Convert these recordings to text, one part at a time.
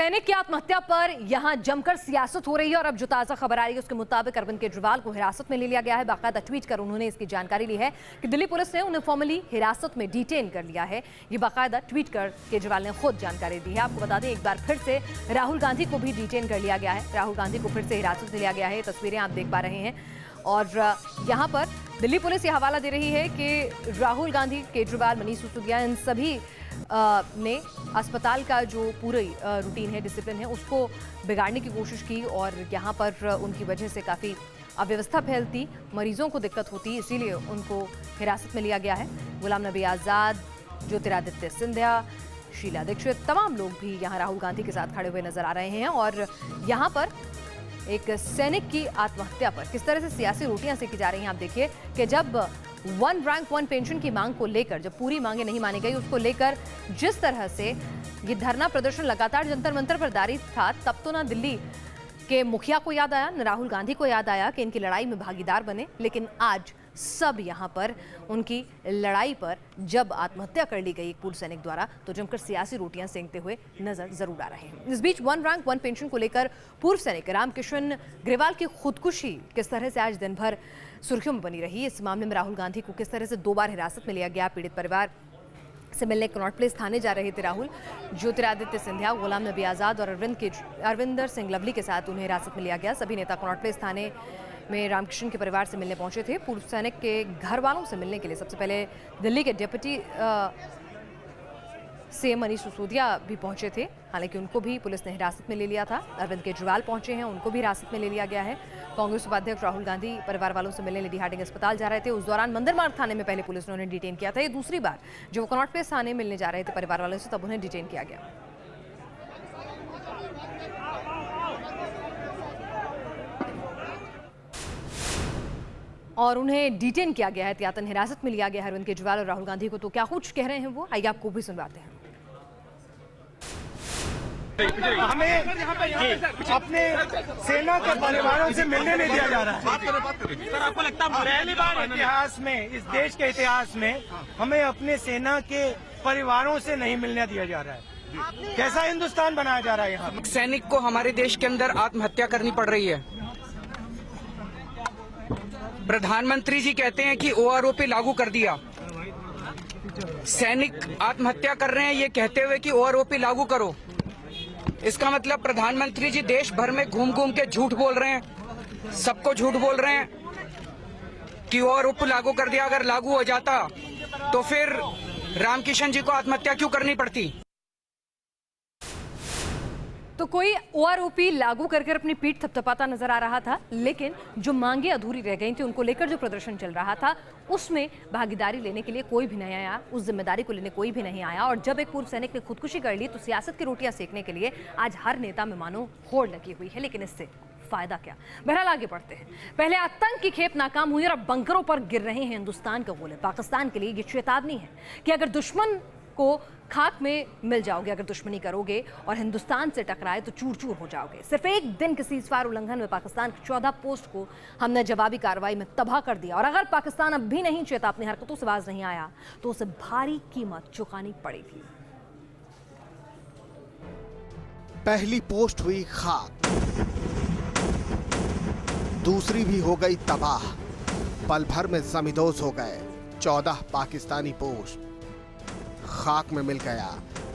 सैनिक की आत्महत्या पर यहां जमकर सियासत हो रही है और अब जो ताजा खबर आ रही है उसके मुताबिक अरविंद केजरीवाल को हिरासत में ले लिया गया है। बाकायदा ट्वीट कर उन्होंने इसकी जानकारी ली है कि दिल्ली पुलिस ने उन्हें फॉर्मली हिरासत में डिटेन कर लिया है। ये बाकायदा ट्वीट कर केजरीवाल ने खुद जानकारी दी है। आपको बता दें, एक बार फिर से राहुल गांधी को भी डिटेन कर लिया गया है। राहुल गांधी को फिर से हिरासत में लिया गया है। तस्वीरें आप देख पा रहे हैं और यहाँ पर दिल्ली पुलिस ये हवाला दे रही है कि राहुल गांधी, केजरीवाल, मनीष सिसोदिया, इन सभी ने अस्पताल का जो पूरी रूटीन है, डिसिप्लिन है, उसको बिगाड़ने की कोशिश की और यहाँ पर उनकी वजह से काफ़ी अव्यवस्था फैलती, मरीजों को दिक्कत होती, इसीलिए उनको हिरासत में लिया गया है। गुलाम नबी आज़ाद, ज्योतिरादित्य सिंधिया, शीला दीक्षित, तमाम लोग भी यहाँ राहुल गांधी के साथ खड़े हुए नजर आ रहे हैं और यहाँ पर एक सैनिक की आत्महत्या पर किस तरह से सियासी रोटियां सेकी जा रही हैं। आप देखिए कि जब वन रैंक वन पेंशन की मांग को लेकर, जब पूरी मांगे नहीं मानी गई, उसको लेकर जिस तरह से ये धरना प्रदर्शन लगातार जंतर मंतर पर जारी था, तब तो ना दिल्ली के मुखिया को याद आया, न राहुल गांधी को याद आया कि इनकी लड़ाई में भागीदार बने। लेकिन आज सब यहाँ पर उनकी लड़ाई पर जब आत्महत्या कर ली गई एक पूर्व सैनिक द्वारा, तो जमकर सियासी रोटियां सेंकते हुए नजर जरूर आ रहे हैं। इस बीच वन रैंक वन पेंशन को लेकर पूर्व सैनिक रामकिशन ग्रेवाल की खुदकुशी किस तरह से आज दिन भर सुर्खियों में बनी रही। इस मामले में राहुल गांधी को किस तरह से 2 बार हिरासत में लिया गया। पीड़ित परिवार से मिलने कनॉट प्लेस थाने जा रहे थे राहुल। ज्योतिरादित्य सिंधिया, गुलाम नबी आज़ाद और अरविंदर सिंह लवली के साथ उन्हें हिरासत में लिया गया। सभी नेता कनॉट प्लेस थाने में रामकिशन के परिवार से मिलने पहुंचे थे। पूर्व सैनिक के घर वालों से मिलने के लिए सबसे पहले दिल्ली के डिप्टी सीएम मनीष सिसोदिया भी पहुंचे थे। हालांकि उनको भी पुलिस ने हिरासत में ले लिया था। अरविंद केजरीवाल पहुंचे हैं, उनको भी हिरासत में ले लिया गया है। कांग्रेस उपाध्यक्ष राहुल गांधी परिवार वालों से मिलने लेडी हार्डिंग अस्पताल जा रहे थे। उस दौरान मंदिर मार्ग थाने में पहले पुलिस ने उन्हें डिटेन किया था। ये दूसरी बार जो वो कनॉट प्लेस थाने मिलने जा रहे थे परिवार वालों से, तब उन्हें डिटेन किया गया। और उन्हें डिटेन किया गया है, एहतियातन हिरासत में लिया गया है अरविंद केजरीवाल और राहुल गांधी को। तो क्या कुछ कह रहे हैं वो, आइए आपको भी सुनवाते हैं। हमें अपने सेना के परिवारों से मिलने नहीं दिया जा रहा है। सर, आपको लगता है पहली बार इतिहास में, इस देश के इतिहास में हमें अपने सेना के परिवारों से नहीं मिलने दिया जा रहा है। कैसा हिंदुस्तान बनाया जा रहा है यहाँ? सैनिक को हमारे देश के अंदर आत्महत्या करनी पड़ रही है। प्रधानमंत्री जी कहते हैं कि ओआरओपी लागू कर दिया। सैनिक आत्महत्या कर रहे हैं ये कहते हुए कि ओआरओपी लागू करो। इसका मतलब प्रधानमंत्री जी देश भर में घूम घूम के झूठ बोल रहे हैं, सबको झूठ बोल रहे हैं कि ओआरओपी लागू कर दिया। अगर लागू हो जाता तो फिर रामकिशन जी को आत्महत्या क्यों करनी पड़ती? तो कोई ओआरओपी लागू करके अपनी पीठ थपथपाता नजर आ रहा था, लेकिन जो मांगे अधूरी रह गई थी, उनको लेकर जो प्रदर्शन चल रहा था, उसमें भागीदारी लेने के लिए कोई भी नहीं आया, उस जिम्मेदारी को लेने कोई भी नहीं आया। और जब एक पूर्व सैनिक ने खुदकुशी कर ली, तो सियासत की रोटियां सेकने के लिए आज हर नेता में मानो होड़ लगी हुई है। लेकिन इससे फायदा क्या? बहरहाल आगे बढ़ते हैं। पहले आतंक की खेप नाकाम हुई और अब बंकरों पर गिर रहे हैं हिंदुस्तान के गोले। पाकिस्तान के लिए ये चेतावनी है कि अगर दुश्मन को खाक में मिल जाओगे, अगर दुश्मनी करोगे और हिंदुस्तान से टकराए तो चूर चूर हो जाओगे। सिर्फ एक दिन के सीज़फायर उल्लंघन में पाकिस्तान की 14 पोस्ट को हमने जवाबी कार्रवाई में तबाह कर दिया। और अगर पाकिस्तान अब भी नहीं चेता, अपनी हरकतों से बाज नहीं आया, तो उसे भारी कीमत चुकानी पड़ेगी। पहली पोस्ट हुई खाक, दूसरी भी हो गई तबाह। पल भर में जमींदोज हो गए 14 पाकिस्तानी पोस्ट। खाक में मिल गया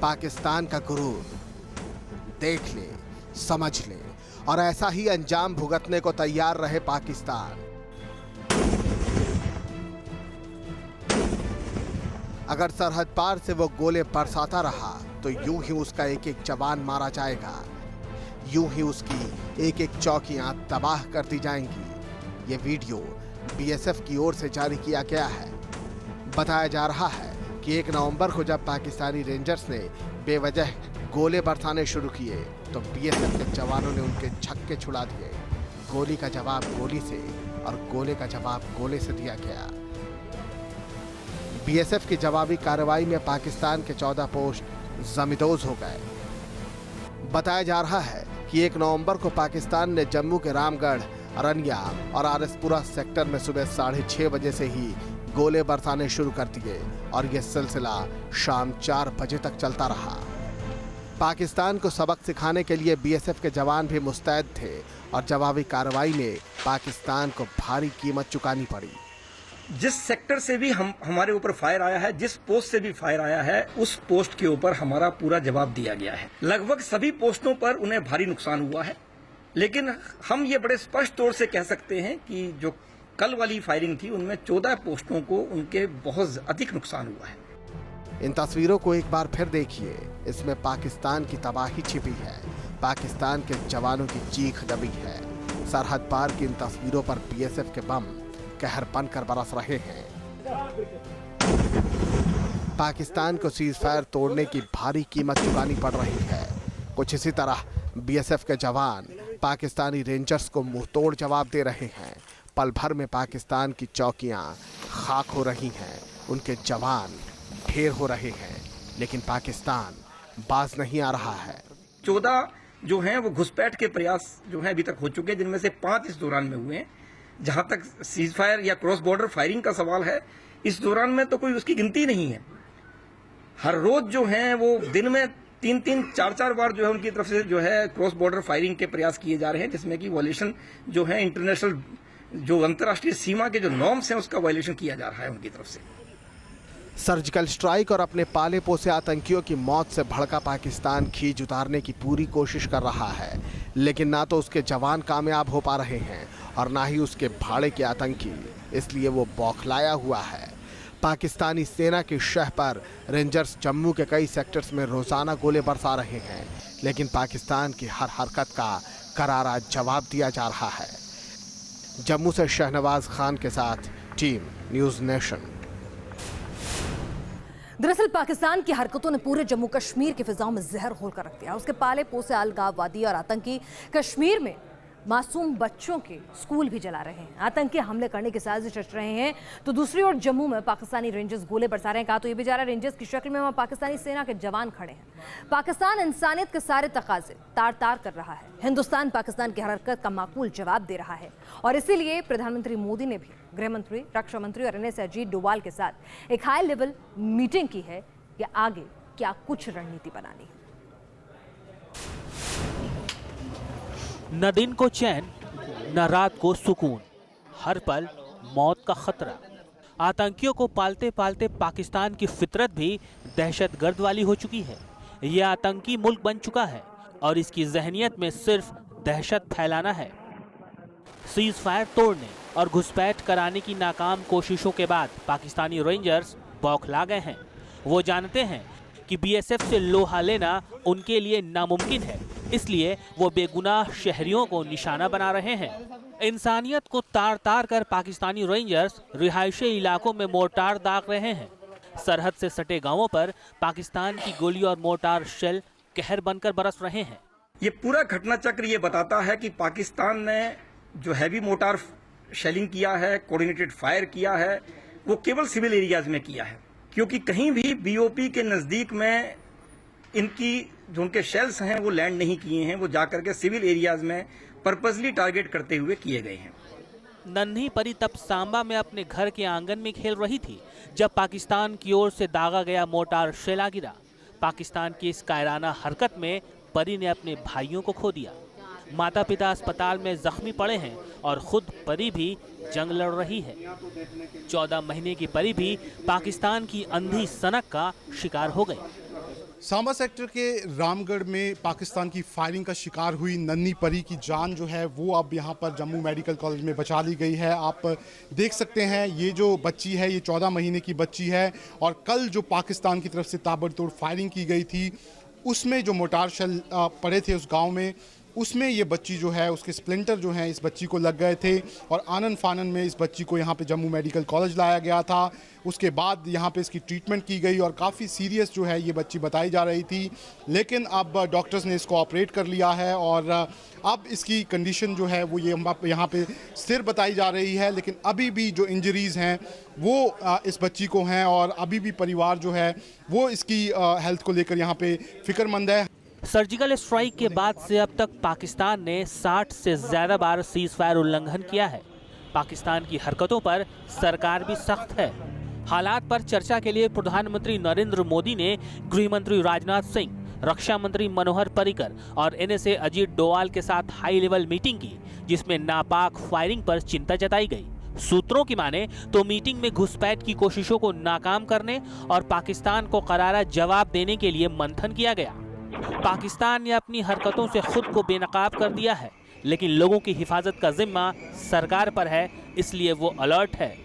पाकिस्तान का गुरूर। देख ले, समझ ले, और ऐसा ही अंजाम भुगतने को तैयार रहे पाकिस्तान। अगर सरहद पार से वो गोले बरसाता रहा तो यूं ही उसका एक एक जवान मारा जाएगा, यूं ही उसकी एक एक चौकियां तबाह कर दी जाएंगी। ये वीडियो बीएसएफ की ओर से जारी किया गया है। बताया जा रहा है कि 1 नवंबर को जब पाकिस्तानी रेंजर्स ने बेवजह गोले बरसाने शुरू किए तो बीएसएफ के जवानों ने उनके छक्के छुड़ा दिए। गोली का जवाब गोली से और गोले का जवाब गोले से दिया गया। बीएसएफ की जवाबी कार्रवाई में पाकिस्तान के 14 पोस्ट जमींदोज हो गए। बताया जा रहा है कि 1 नवंबर को पाकिस्तान ने जम्मू के रामगढ़, अरनिया और आरएसपुरा सेक्टर में सुबह 6:30 बजे से ही गोले बरसाने शुरू कर दिए और यह सिलसिला शाम 4 बजे तक चलता रहा। पाकिस्तान को सबक सिखाने के लिए बीएसएफ के जवान भी मुस्तैद थे और जवाबी कार्रवाई में पाकिस्तान को भारी कीमत चुकानी पड़ी। जिस सेक्टर से भी हमारे ऊपर फायर आया है, जिस पोस्ट से भी फायर आया है, उस पोस्ट के ऊपर हमारा पूरा जवाब दिया गया है। लगभग सभी पोस्टों पर उन्हें भारी नुकसान हुआ है, लेकिन हम ये बड़े स्पष्ट तौर से कह सकते हैं कि जो कल वाली फायरिंग थी उनमें 14 पोस्टों को उनके बहुत अधिक नुकसान हुआ है। इन तस्वीरों को एक बार फिर देखिए, इसमें पाकिस्तान की तबाही छिपी है, पाकिस्तान के जवानों की चीख दबी है। सरहद पार की इन तस्वीरों पर बीएसएफ के बम कहर बनकर बरस रहे हैं। पाकिस्तान को सीज फायर तोड़ने की भारी कीमत चुकानी पड़ रही है। कुछ इसी तरह बीएसएफ के जवान पाकिस्तानी रेंजर्स को मुंहतोड़ जवाब दे रहे हैं। पल भर में पाकिस्तान की चौकियां खाक हो रही हैं, उनके जवान ढेर हो रहे हैं, लेकिन पाकिस्तान बाज नहीं आ रहा है। 14 जो हैं वो घुसपैठ के प्रयास जो हैं अभी तक हो चुके हैं, जिनमें से 5 इस दौरान में हुए हैं। जहां तक सीज फायर या क्रॉस बॉर्डर फायरिंग का सवाल है, इस दौरान में तो कोई उसकी गिनती नहीं है। हर रोज जो है वो दिन में 3-3, 4-4 बार जो है उनकी तरफ से जो है क्रॉस बॉर्डर फायरिंग के प्रयास किए जा रहे हैं, जिसमें कि वायलेशन जो है इंटरनेशनल जो अंतर्राष्ट्रीय सीमा के जो नॉर्म्स हैं उसका वायलेशन किया जा रहा है उनकी तरफ से। सर्जिकल स्ट्राइक और अपने पाले पोसे आतंकियों की मौत से भड़का पाकिस्तान खींच उतारने की पूरी कोशिश कर रहा है, लेकिन ना तो उसके जवान कामयाब हो पा रहे हैं और ना ही उसके भाड़े के आतंकी, इसलिए वो बौखलाया हुआ है। पाकिस्तानी सेना की शह पर रेंजर्स जम्मू के कई सेक्टर्स में रोजाना गोले बरसा रहे हैं, लेकिन पाकिस्तान की हर हरकत का करारा जवाब दिया जा रहा है। जम्मू से शहनवाज खान के साथ टीम न्यूज़ नेशन। दरअसल पाकिस्तान की हरकतों ने पूरे जम्मू कश्मीर की फिजाओं में जहर घोल कर रख दिया। उसके पाले पोसे अलगाववादी और आतंकी कश्मीर में मासूम बच्चों के स्कूल भी जला रहे हैं, आतंकी हमले करने की साजिश रच रहे हैं, तो दूसरी ओर जम्मू में पाकिस्तानी रेंजर्स गोले बरसा रहे हैं। कहा तो ये भी जा रहा है रेंजर्स की शक्ल में वहां पाकिस्तानी सेना के जवान खड़े हैं। पाकिस्तान इंसानियत के सारे तकाजे तार तार कर रहा है। हिंदुस्तान पाकिस्तान की हरकत का माकूल जवाब दे रहा है और इसीलिए प्रधानमंत्री मोदी ने भी गृह मंत्री, रक्षा मंत्री और एनएस अजीत डोवाल के साथ एक हाई लेवल मीटिंग की है कि आगे क्या कुछ रणनीति बनानी है। न दिन को चैन, न रात को सुकून, हर पल मौत का खतरा। आतंकियों को पालते पालते पाकिस्तान की फितरत भी दहशतगर्द वाली हो चुकी है। यह आतंकी मुल्क बन चुका है और इसकी जहनियत में सिर्फ दहशत फैलाना है। सीज फायर तोड़ने और घुसपैठ कराने की नाकाम कोशिशों के बाद पाकिस्तानी रेंजर्स बौखला गए हैं। वो जानते हैं कि बीएसएफ से लोहा लेना उनके लिए नामुमकिन है, इसलिए वो बेगुनाह शहरियों को निशाना बना रहे हैं। इंसानियत को तार तार कर पाकिस्तानी रेंजर्स रिहायशी इलाकों में मोर्टार दाग रहे हैं। सरहद से सटे गांवों पर पाकिस्तान की गोली और मोर्टार शेल कहर बनकर बरस रहे हैं। ये पूरा घटना चक्र ये बताता है कि पाकिस्तान ने जो हैवी मोर्टार शेलिंग किया है, कोऑर्डिनेटेड फायर किया है, वो केवल सिविल एरियाज में किया है, क्योंकि कहीं भी बीओपी के नजदीक में इनकी जो उनके शेल्स हैं वो लैंड नहीं किए हैं, वो जाकर के सिविल एरियाज में पर्पसली टारगेट करते हुए किए गए हैं। नन्ही परी तब सांबा में अपने घर के आंगन में खेल रही थी जब पाकिस्तान की ओर से दागा गया मोर्टार शेल आ गिरा। पाकिस्तान की इस कायराना हरकत में परी ने अपने भाइयों को खो दिया। माता पिता अस्पताल में जख्मी पड़े हैं और खुद परी भी जंग लड़ रही है। 14 महीने की परी भी पाकिस्तान की अंधी सनक का शिकार हो गई। सांबा सेक्टर के रामगढ़ में पाकिस्तान की फायरिंग का शिकार हुई नन्ही परी की जान जो है वो अब यहाँ पर जम्मू मेडिकल कॉलेज में बचा ली गई है। आप देख सकते हैं ये जो बच्ची है ये 14 महीने की बच्ची है और कल जो पाकिस्तान की तरफ से ताबड़तोड़ फायरिंग की गई थी उसमें जो मोर्टार शेल पड़े थे उस गांव में, उसमें ये बच्ची जो है उसके स्प्लिंटर जो हैं इस बच्ची को लग गए थे और आनन फानन में इस बच्ची को यहाँ पे जम्मू मेडिकल कॉलेज लाया गया था। उसके बाद यहाँ पे इसकी ट्रीटमेंट की गई और काफ़ी सीरियस जो है ये बच्ची बताई जा रही थी, लेकिन अब डॉक्टर्स ने इसको ऑपरेट कर लिया है और अब इसकी कंडीशन जो है वो ये यहाँ पे स्थिर बताई जा रही है। लेकिन अभी भी जो इंजरीज़ हैं वो इस बच्ची को हैं और अभी भी परिवार जो है वो इसकी हेल्थ को लेकर यहाँ पे फिक्रमंद है। सर्जिकल स्ट्राइक के बाद से अब तक पाकिस्तान ने 60 से ज्यादा बार सीज फायर उल्लंघन किया है। पाकिस्तान की हरकतों पर सरकार भी सख्त है। हालात पर चर्चा के लिए प्रधानमंत्री नरेंद्र मोदी ने गृह मंत्री राजनाथ सिंह, रक्षा मंत्री मनोहर पर्रिकर और NSA अजीत डोवाल के साथ हाई लेवल मीटिंग की, जिसमें नापाक फायरिंग पर चिंता जताई गई। सूत्रों की माने तो मीटिंग में घुसपैठ की कोशिशों को नाकाम करने और पाकिस्तान को करारा जवाब देने के लिए मंथन किया गया। पाकिस्तान ने अपनी हरकतों से खुद को बेनकाब कर दिया है, लेकिन लोगों की हिफाजत का जिम्मा सरकार पर है, इसलिए वो अलर्ट है।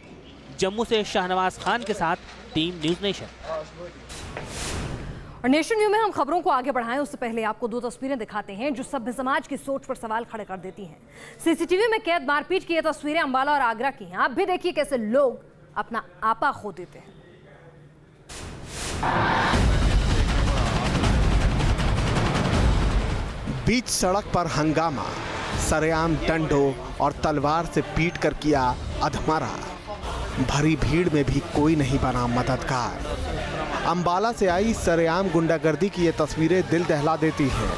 जम्मू से शाहनवाज खान के साथ टीम न्यूज़ नेशन। और नेशन न्यूज़ में हम खबरों को आगे बढ़ाएं उससे पहले आपको दो तस्वीरें दिखाते हैं जो सभ्य समाज की सोच पर सवाल खड़े कर देती हैं। सीसीटीवी में कैद मारपीट की ये तस्वीरें अंबाला और आगरा की हैं। आप भी देखिए कैसे लोग अपना आपा खो देते हैं। बीच सड़क पर हंगामा, सरेआम डंडों और तलवार से पीट कर किया अधमरा। भरी भीड़ में भी कोई नहीं बना मददगार। अंबाला से आई सरेआम गुंडागर्दी की ये तस्वीरें दिल दहला देती हैं।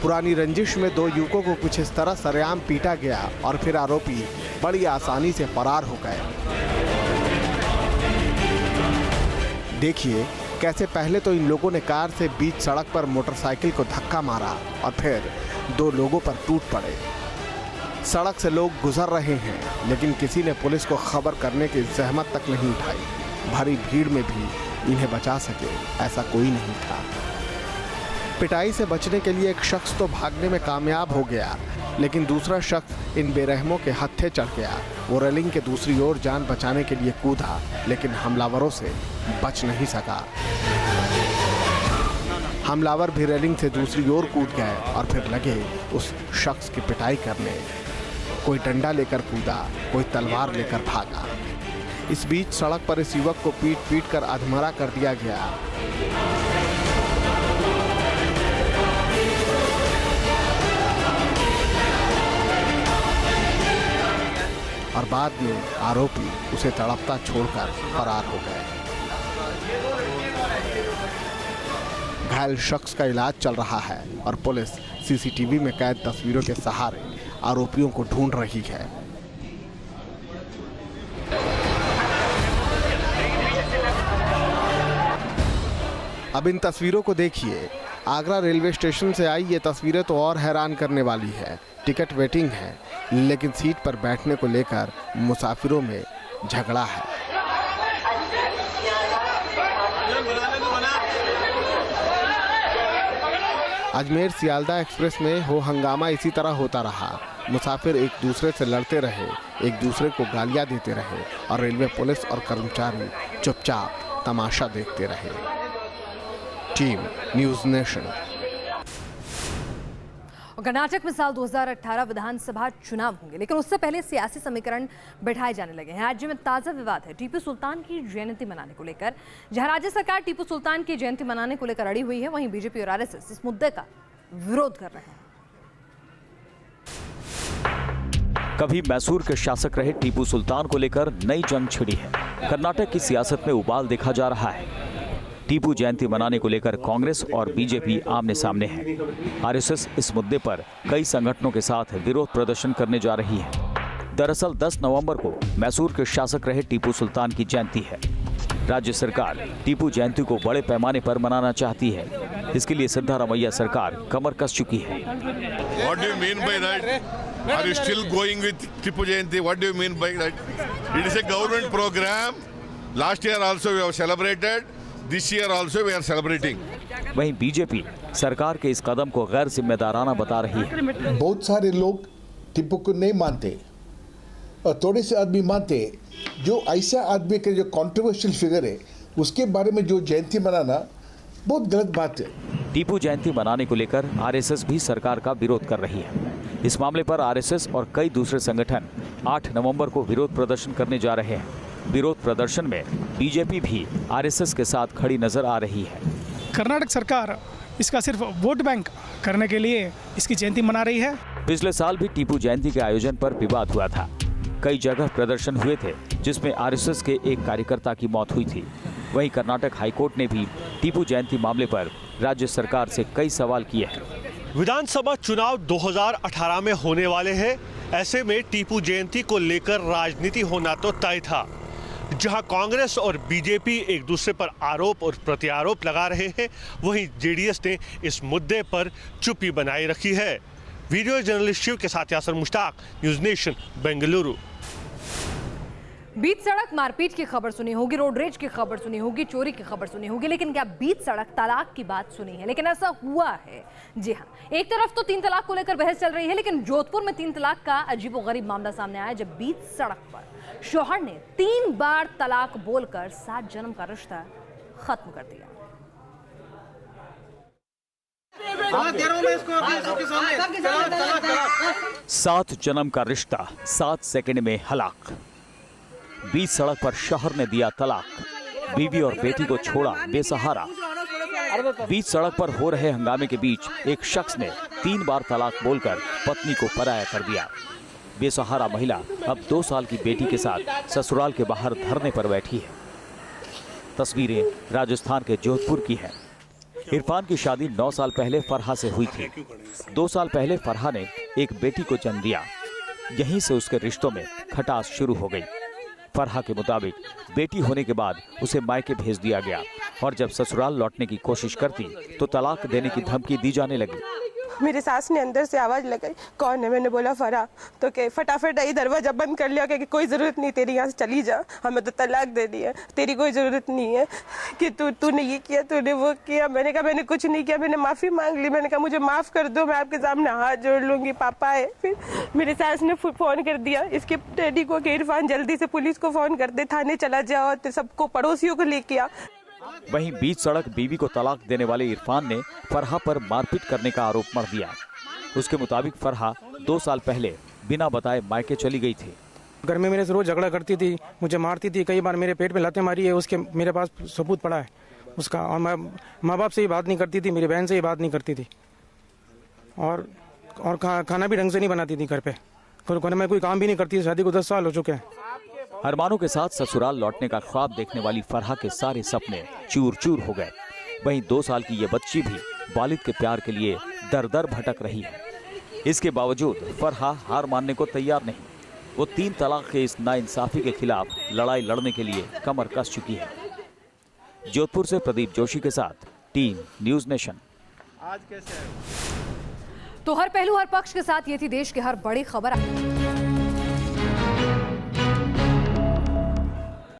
पुरानी रंजिश में दो युवकों को कुछ इस तरह सरेआम पीटा गया और फिर आरोपी बड़ी आसानी से फरार हो गए। देखिए कैसे पहले तो इन लोगों ने कार से बीच सड़क पर मोटरसाइकिल को धक्का मारा और फिर दो लोगों पर टूट पड़े। सड़क से लोग गुजर रहे हैं, लेकिन किसी ने पुलिस को खबर करने की जहमत तक नहीं उठाई। भरी भीड़ में भी इन्हें बचा सके ऐसा कोई नहीं था। पिटाई से बचने के लिए एक शख्स तो भागने में कामयाब हो गया, लेकिन दूसरा शख्स इन बेरहमों के हत्थे चढ़ गया। वो रेलिंग के दूसरी ओर जान बचाने के लिए कूदा, लेकिन हमलावरों से बच नहीं सका। हमलावर भी रेलिंग से दूसरी ओर कूद गए और फिर लगे उस शख्स की पिटाई करने। कोई डंडा लेकर कूदा, कोई तलवार लेकर भागा। इस बीच सड़क पर इस युवक को पीट पीट कर अधमरा कर दिया गया। और बाद में आरोपी उसे तड़पता छोड़कर फरार हो गए। घायल शख्स का इलाज चल रहा है और पुलिस सीसीटीवी में कैद तस्वीरों के सहारे आरोपियों को ढूंढ रही है। अब इन तस्वीरों को देखिए। आगरा रेलवे स्टेशन से आई ये तस्वीरें तो और हैरान करने वाली है। टिकट वेटिंग है, लेकिन सीट पर बैठने को लेकर मुसाफिरों में झगड़ा है। अजमेर सियालदा एक्सप्रेस में हो हंगामा इसी तरह होता रहा। मुसाफिर एक दूसरे से लड़ते रहे, एक दूसरे को गालियां देते रहे और रेलवे पुलिस और कर्मचारी चुपचाप तमाशा देखते रहे। Team news nation. कर्नाटक में साल 2018 विधानसभा चुनाव होंगे, लेकिन उससे पहले सियासी समीकरण बैठाए जाने लगे हैं। राज्य में ताज़ा विवाद है टीपू सुल्तान की जयंती मनाने को लेकर। जहां राज्य सरकार टीपू सुल्तान की जयंती मनाने को लेकर अड़ी हुई है, वहीं बीजेपी और आरएसएस इस मुद्दे का विरोध कर रहे हैं। कभी मैसूर के शासक रहे टीपू सुल्तान को लेकर नई जंग छिड़ी है। कर्नाटक की सियासत में उबाल देखा जा रहा है। टीपू जयंती मनाने को लेकर कांग्रेस और बीजेपी आमने सामने है। आरएसएस इस मुद्दे पर कई संगठनों के साथ विरोध प्रदर्शन करने जा रही है। दरअसल 10 नवंबर को मैसूर के शासक रहे टीपू सुल्तान की जयंती है। राज्य सरकार टीपू जयंती को बड़े पैमाने पर मनाना चाहती है। इसके लिए सिद्धारमैया सरकार कमर कस चुकी है। What do you mean by that? Are you still going with Tipu Jayanti? What do you mean by that? It is a government program. Last year also we have celebrated. This year also we are celebrating. वहीं BJP सरकार के इस कदम को गैर जिम्मेदाराना बता रही है। बहुत सारे लोग टिप्पू को नहीं मानते और थोड़े से आदमी मानते। जो ऐसा आदमी के जो कंट्रोवर्शियल फिगर है उसके बारे में जो जयंती मनाना बहुत गलत बात है। टीपू जयंती मनाने को लेकर आरएसएस भी सरकार का विरोध कर रही है। इस मामले पर आरएसएस और कई दूसरे संगठन 8 नवंबर को विरोध प्रदर्शन करने जा रहे हैं। विरोध प्रदर्शन में बीजेपी भी आरएसएस के साथ खड़ी नजर आ रही है। कर्नाटक सरकार इसका सिर्फ वोट बैंक करने के लिए इसकी जयंती मना रही है। पिछले साल भी टीपू जयंती के आयोजन पर विवाद हुआ था। कई जगह प्रदर्शन हुए थे जिसमें आरएसएस के एक कार्यकर्ता की मौत हुई थी। वहीं कर्नाटक हाईकोर्ट ने भी टीपू जयंती मामले पर राज्य सरकार से कई सवाल किए हैं। विधानसभा चुनाव 2018 में होने वाले हैं। ऐसे में टीपू जयंती को लेकर राजनीति होना तो तय था। जहां कांग्रेस और बीजेपी एक दूसरे पर आरोप और प्रत्यारोप लगा रहे हैं, वहीं जेडीएस ने इस मुद्दे पर चुप्पी बनाए रखी है। वीडियो जर्नलिस्ट शिव के साथ यासर मुश्ताक, न्यूज़ नेशन, बेंगलुरु। बीच सड़क मारपीट की खबर सुनी होगी, रोड रेज की खबर सुनी होगी, चोरी की खबर सुनी होगी, लेकिन क्या बीच सड़क तलाक की बात सुनी है? लेकिन ऐसा हुआ है। जी हाँ, एक तरफ तो 3 तलाक को लेकर बहस चल रही है, लेकिन जोधपुर में 3 तलाक का अजीबोगरीब मामला सामने आया, जब बीच सड़क पर शौहर ने 3 बार तलाक बोलकर 7 जन्म का रिश्ता खत्म कर दिया। 7 जन्म का रिश्ता 7 सेकंड में हलाक। बीच सड़क पर शौहर ने दिया तलाक, बीवी और बेटी को छोड़ा बेसहारा। बीच सड़क पर हो रहे हंगामे के बीच एक शख्स ने 3 बार तलाक बोलकर पत्नी को पराया कर दिया। बेसहारा महिला अब 2 साल की बेटी के साथ ससुराल के बाहर धरने पर बैठी है। तस्वीरें राजस्थान के जोधपुर की है। इरफान की शादी 9 साल पहले फरहा से हुई थी। 2 साल पहले फरहा ने एक बेटी को जन्म दिया। यहीं से उसके रिश्तों में खटास शुरू हो गई। फरहा के मुताबिक बेटी होने के बाद उसे मायके भेज दिया गया और जब ससुराल लौटने की कोशिश करती तो तलाक देने की धमकी दी जाने लगी। मेरी सास ने अंदर से आवाज लगाई, कौन है? मैंने बोला फरा, तो के फटाफट आई, दरवाजा बंद कर लिया कि कोई ज़रूरत नहीं तेरी, यहाँ से चली जा, हमें तो तलाक दे दिया, तेरी कोई ज़रूरत नहीं है कि तूने ये किया, तूने वो किया। मैंने कहा मैंने कुछ नहीं किया, मैंने माफ़ी मांग ली। मैंने कहा मुझे माफ़ कर दो, मैं आपके सामने हाथ जोड़ लूँगी, पापा है। फिर मेरी सास ने फ़ोन कर दिया इसके डैडी को कि इरफान जल्दी से पुलिस को फ़ोन कर दे, थाने चला जाओ, तो सबको पड़ोसियों को लेके आ। वहीं बीच सड़क बीवी को तलाक देने वाले इरफान ने फरहा पर मारपीट करने का आरोप मढ़ दिया। उसके मुताबिक फरहा 2 साल पहले बिना बताए मायके चली गई थी। घर में मेरे से रोज झगड़ा करती थी, मुझे मारती थी, कई बार मेरे पेट में लातें मारी है, उसके मेरे पास सबूत पड़ा है उसका। और मैं माँ बाप से ही बात नहीं करती थी, मेरी बहन से ही बात नहीं करती थी, और खाना भी ढंग से नहीं बनाती थी घर पे। मैं कोई काम भी नहीं करती, शादी को 10 साल हो चुके हैं। अरमानों के साथ ससुराल लौटने का ख्वाब देखने वाली फरहा के सारे सपने चूर चूर हो गए। वहीं 2 साल की ये बच्ची भी वालिद के प्यार के लिए दर दर भटक रही है। इसके बावजूद फरहा हार मानने को तैयार नहीं। वो 3 तलाक के इस नाइंसाफी के खिलाफ लड़ाई लड़ने के लिए कमर कस चुकी है। जोधपुर से प्रदीप जोशी के साथ टीम न्यूज़ नेशन। तो हर पहलू हर पक्ष के साथ ये थी देश की हर बड़ी खबर।